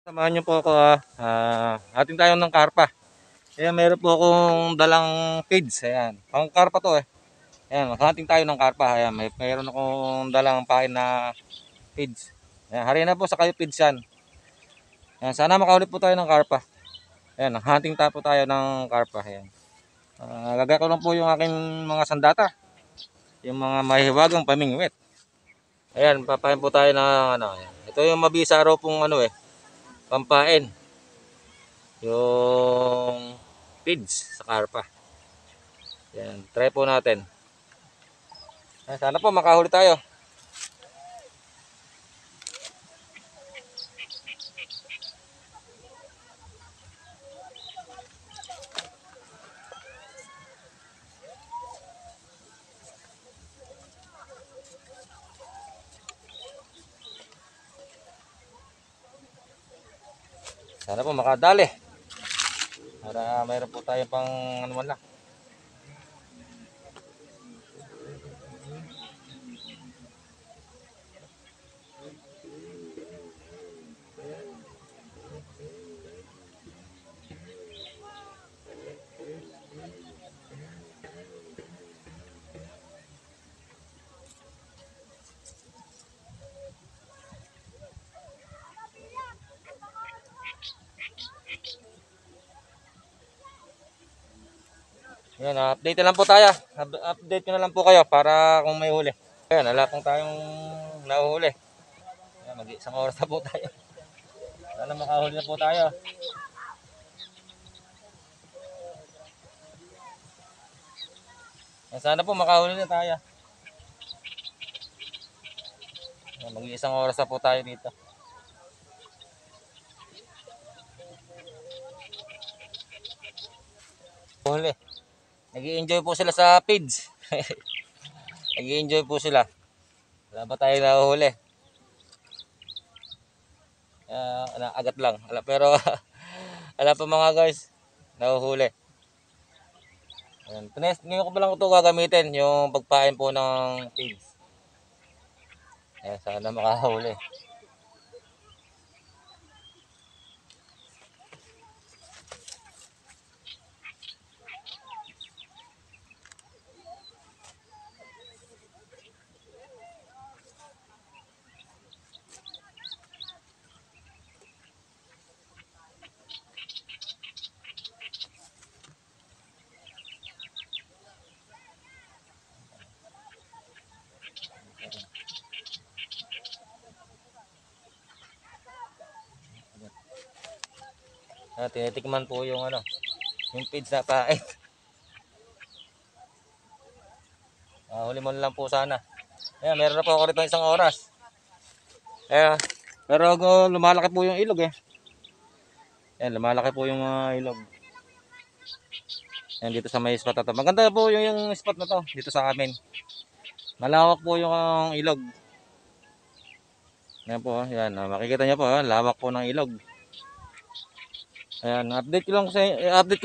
Samahan niyo po ako atin tayo ng karpa. Ayan, meron po akong dalang feeds. Ayan, pang karpa to eh. Ayan, hunting tayo ng karpa. Ayan, meron akong dalang pain na feeds. Ayan, hari na po sa kayo feeds yan. Ayan, sana makaulit po tayo ng karpa. Ayan, hunting tayo po tayo ng karpa. Ayan. Lagay ko lang po yung aking mga sandata. Yung mga mahiwagang pamingwit. Ayan, papain po tayo ng ano. Ayan. Ito yung mabisa raw pong ano eh, pampain. Yung feeds sa karpa. Yan, try po natin. Sana po makahuli tayo. Sana po makadali. Para mayroon po tayo pang ano man lang. Yan, update na lang po tayo. Update ko na lang po kayo para kung may huli. Ayan, wala pong tayong nahuhuli. Ayan, mag-isang oras na po tayo. Sana makahuli na po tayo. Ayan, sana po makahuli na tayo. Ayan, mag-isang oras na po tayo dito. Huli. Nag-i-enjoy po sila sa feeds. Nag-i-enjoy po sila. Wala ba tayo nahuhuli? Agat lang. Pero wala pa mga guys. Nahuhuli. Ayan. Ngayon ko pa lang ito gagamitin. Yung pagpain po ng feeds. Ayan, sana makahuli. Tinitikman po yung ano, yung feeds na pain. Huli mo na lang po sana. Ayan, meron na po ako rito isang oras. Ayan, pero lumalaki po yung ilog eh. Ayan, lumalaki po yung mga ilog. Ayan, dito sa may spot na to. Maganda po yung spot na to dito sa amin. Malawak po yung ilog. Ayan po, ayan, makikita nyo po, lawak po ng ilog. Ayan, update ko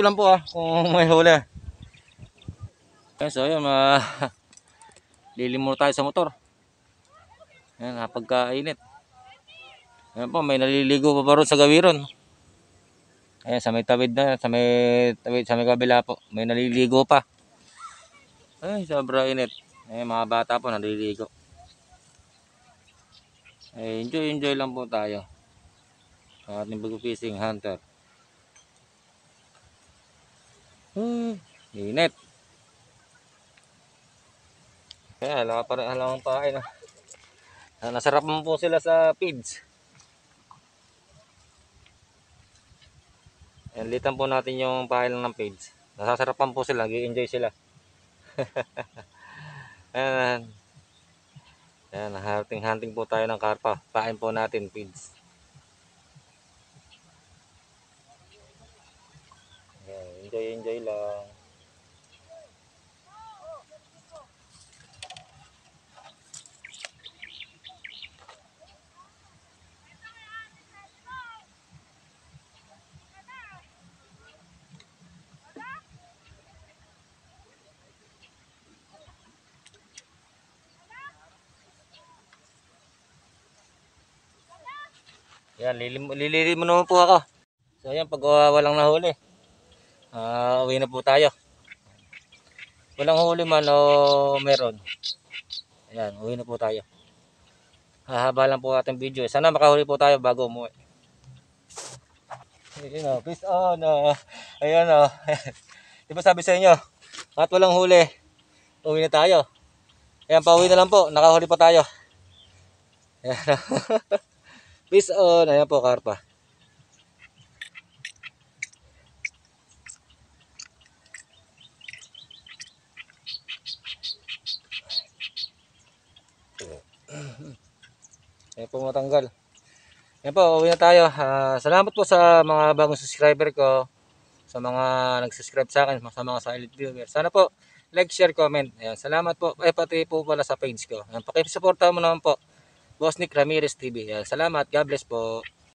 lang po kung may huli. Ayan, so ayan, lilimur tayo sa motor. Ayan, pagkainit. Ayan po, may naliligo pa ron sa gawiron. Ayan, sa may tawid na, sa may kabila po, may naliligo pa. Ay, sobra init. Ayan, mga bata po naliligo. Ay, enjoy lang po tayo. Sa ating pag-fishing hunter. Init. Kaya, alam pa kain. Nasarap mo po sila sa feeds. Ayan, litan po natin yung pakilang ng feeds. Nasasarapan po sila, nag-i-enjoy sila. Ayan, ayan, hunting po tayo ng karpa. Pain po natin feeds. Ayan, enjoy lang. Yan, lililim mo naman po ako. So yan, pag walang nahuli, uwi na po tayo. Walang huli man o meron. Ayan, uwi na po tayo. Hahaba lang po ating video. Sana makahuli po tayo bago umuwi. Ayun o, peace on. Ayan o. Di ba sabi sa inyo, at walang huli, uwi na tayo. Ayan, pauwi na lang po. Nakahuli pa tayo. Ayan. Peace on. Ayan po, karpa. Ayan po matanggal. Ayan po, uwi na tayo. Salamat po sa mga bagong subscriber ko. Sa mga nag-subscribe sa akin, sa mga silent viewer. Sana po, like, share, comment. Ayan, salamat po. Pati po pala sa page ko. Ayan, pakisuporta mo naman po. Boss Nick Ramirez TV. Ayan, salamat. God bless po.